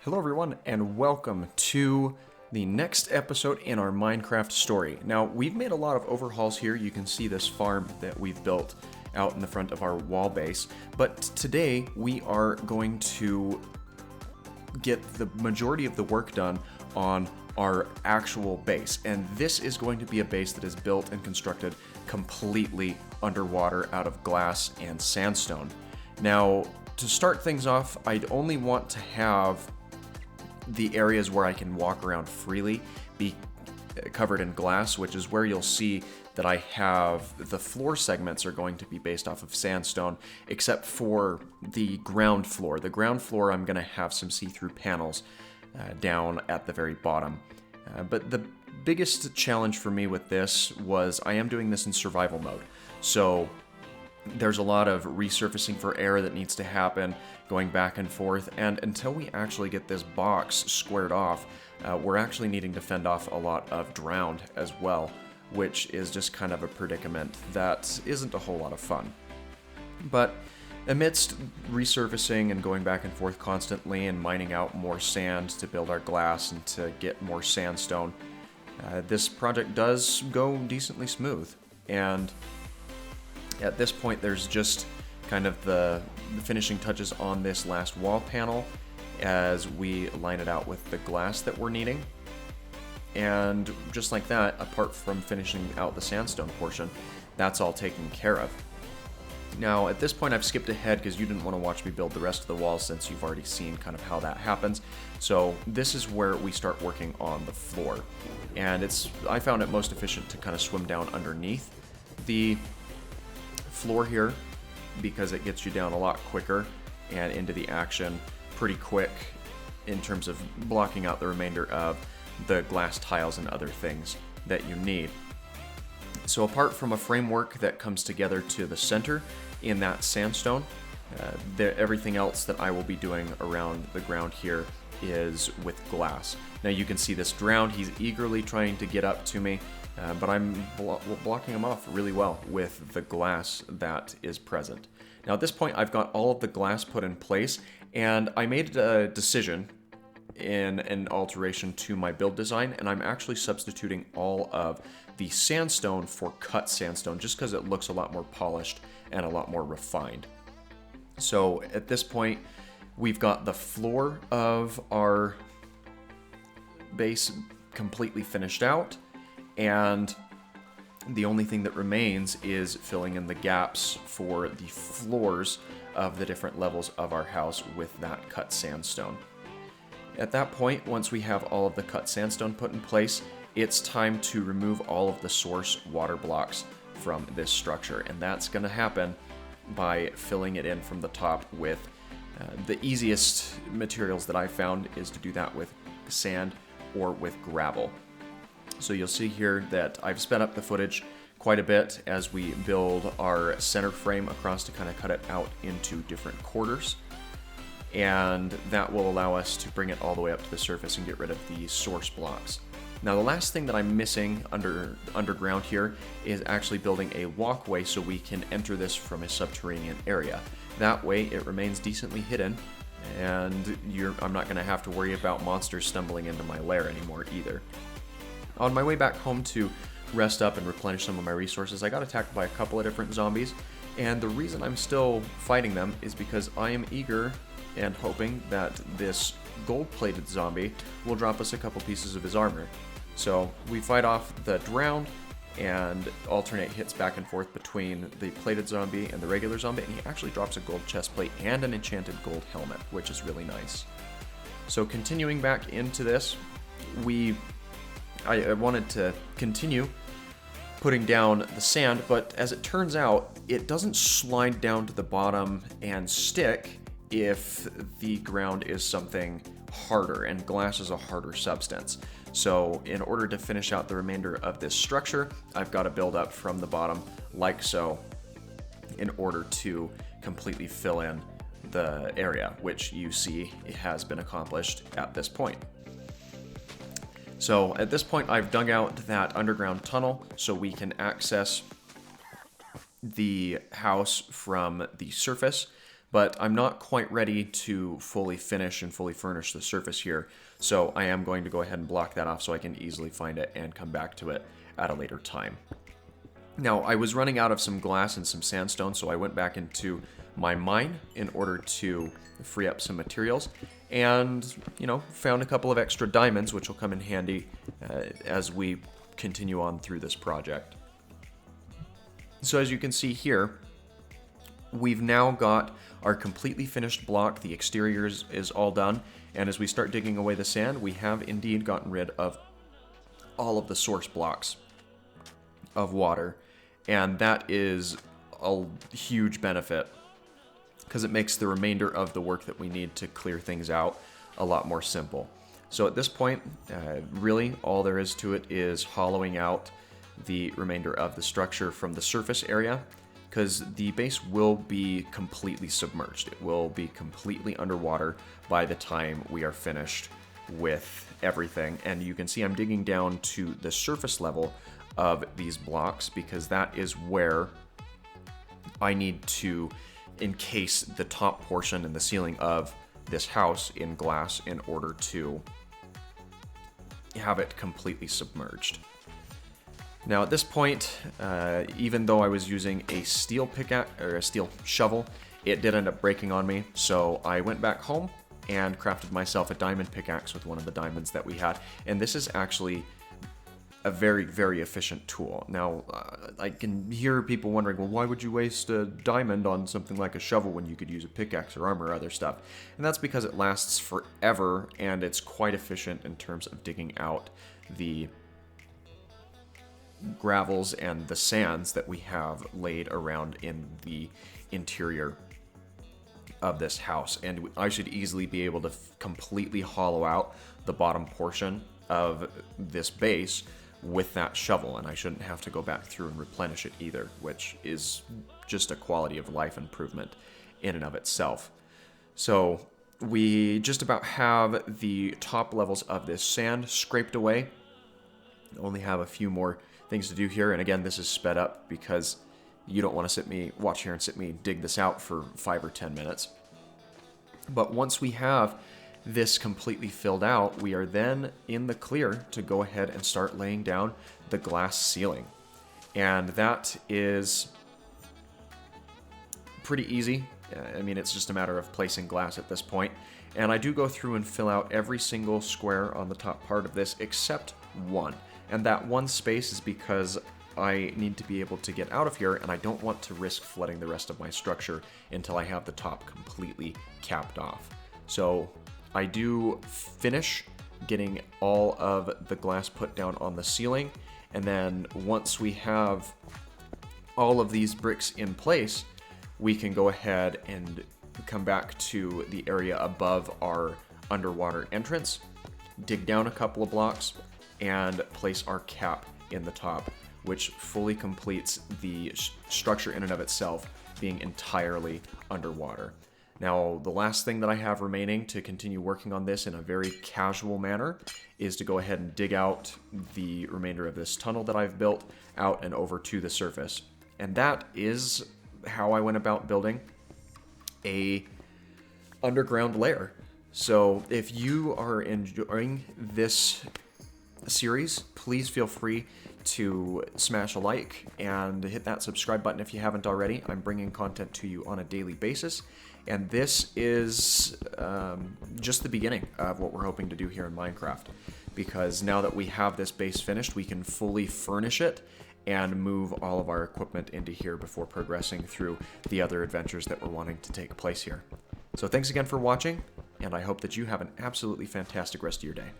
Hello everyone, and welcome to the next episode in our Minecraft story. Now, we've made a lot of overhauls here. You can see this farm that we've built out in the front of our wall base. But today, we are going to get the majority of the work done on our actual base. And this is going to be a base that is built and constructed completely underwater out of glass and sandstone. Now, to start things off, I'd only want to have the areas where I can walk around freely be covered in glass, which is where you'll see that I have the floor segments are going to be based off of sandstone, except for the ground floor. The ground floor, I'm going to have some see-through panels down at the very bottom. But the biggest challenge for me with this was I am doing this in survival mode. So there's a lot of resurfacing for air that needs to happen, going back and forth, and until we actually get this box squared off, we're actually needing to fend off a lot of drowned as well, which is just kind of a predicament that isn't a whole lot of fun. But amidst resurfacing and going back and forth constantly and mining out more sand to build our glass and to get more sandstone, this project does go decently smooth. And at this point, there's just kind of the finishing touches on this last wall panel as we line it out with the glass that we're needing. And just like that, apart from finishing out the sandstone portion, that's all taken care of. Now, at this point, I've skipped ahead because you didn't want to watch me build the rest of the walls since you've already seen kind of how that happens. So this is where we start working on the floor. And I found it most efficient to kind of swim down underneath the floor here because it gets you down a lot quicker and into the action pretty quick in terms of blocking out the remainder of the glass tiles and other things that you need. So apart from a framework that comes together to the center in that sandstone, everything else that I will be doing around the ground here is with glass. Now you can see this drowned, he's eagerly trying to get up to me, but I'm blocking him off really well with the glass that is present. Now at this point I've got all of the glass put in place, and I made a decision in an alteration to my build design, and I'm actually substituting all of the sandstone for cut sandstone just because it looks a lot more polished and a lot more refined. So at this point we've got the floor of our base completely finished out, and the only thing that remains is filling in the gaps for the floors of the different levels of our house with that cut sandstone. At that point, once we have all of the cut sandstone put in place, it's time to remove all of the source water blocks from this structure, and that's going to happen by filling it in from the top with the easiest materials that I found is to do that with sand or with gravel. So you'll see here that I've sped up the footage quite a bit as we build our center frame across to kind of cut it out into different quarters. And that will allow us to bring it all the way up to the surface and get rid of the source blocks. Now the last thing that I'm missing underground here is actually building a walkway so we can enter this from a subterranean area. That way it remains decently hidden, and I'm not going to have to worry about monsters stumbling into my lair anymore either. On my way back home to rest up and replenish some of my resources, I got attacked by a couple of different zombies, and the reason I'm still fighting them is because I am eager and hoping that this gold-plated zombie will drop us a couple pieces of his armor. So we fight off the drowned and alternate hits back and forth between the plated zombie and the regular zombie, and he actually drops a gold chestplate and an enchanted gold helmet, which is really nice. So continuing back into this, I wanted to continue putting down the sand, but as it turns out, it doesn't slide down to the bottom and stick if the ground is something harder, and glass is a harder substance. So in order to finish out the remainder of this structure, I've got to build up from the bottom like so in order to completely fill in the area, which you see it has been accomplished at this point. So at this point, I've dug out that underground tunnel so we can access the house from the surface. but I'm not quite ready to fully finish and fully furnish the surface here, so I am going to go ahead and block that off so I can easily find it and come back to it at a later time. Now, I was running out of some glass and some sandstone, so I went back into my mine in order to free up some materials, and, found a couple of extra diamonds, which will come in handy as we continue on through this project. So as you can see here, we've now got our completely finished block. The exterior is all done, and as we start digging away the sand, we have indeed gotten rid of all of the source blocks of water, and that is a huge benefit because it makes the remainder of the work that we need to clear things out a lot more simple. So at this point, really all there is to it is hollowing out the remainder of the structure from the surface area, because the base will be completely submerged. It will be completely underwater by the time we are finished with everything. And you can see I'm digging down to the surface level of these blocks because that is where I need to encase the top portion and the ceiling of this house in glass in order to have it completely submerged. Now at this point, even though I was using a steel pickaxe or a steel shovel, it did end up breaking on me, so I went back home and crafted myself a diamond pickaxe with one of the diamonds that we had, and this is actually a very, very efficient tool. Now, I can hear people wondering, well, why would you waste a diamond on something like a shovel when you could use a pickaxe or armor or other stuff? And that's because it lasts forever, and it's quite efficient in terms of digging out the gravels and the sands that we have laid around in the interior of this house. And I should easily be able to completely hollow out the bottom portion of this base with that shovel, and I shouldn't have to go back through and replenish it either, which is just a quality of life improvement in and of itself. So we just about have the top levels of this sand scraped away. Only have a few more things to do here, and again, this is sped up because you don't want to watch here and sit me dig this out for 5 or 10 minutes. But once we have this completely filled out, we are then in the clear to go ahead and start laying down the glass ceiling. And that is pretty easy. I mean, it's just a matter of placing glass at this point. And I do go through and fill out every single square on the top part of this except one. And that one space is because I need to be able to get out of here, and I don't want to risk flooding the rest of my structure until I have the top completely capped off. So I do finish getting all of the glass put down on the ceiling, and then once we have all of these bricks in place, we can go ahead and come back to the area above our underwater entrance, dig down a couple of blocks, and place our cap in the top, which fully completes the structure in and of itself being entirely underwater. Now, the last thing that I have remaining to continue working on this in a very casual manner is to go ahead and dig out the remainder of this tunnel that I've built out and over to the surface. And that is how I went about building a underground lair. So if you are enjoying this series, please feel free to smash a like and hit that subscribe button if you haven't already. I'm bringing content to you on a daily basis, and this is just the beginning of what we're hoping to do here in Minecraft, because now that we have this base finished, we can fully furnish it and move all of our equipment into here before progressing through the other adventures that we're wanting to take place here. So thanks again for watching, and I hope that you have an absolutely fantastic rest of your day.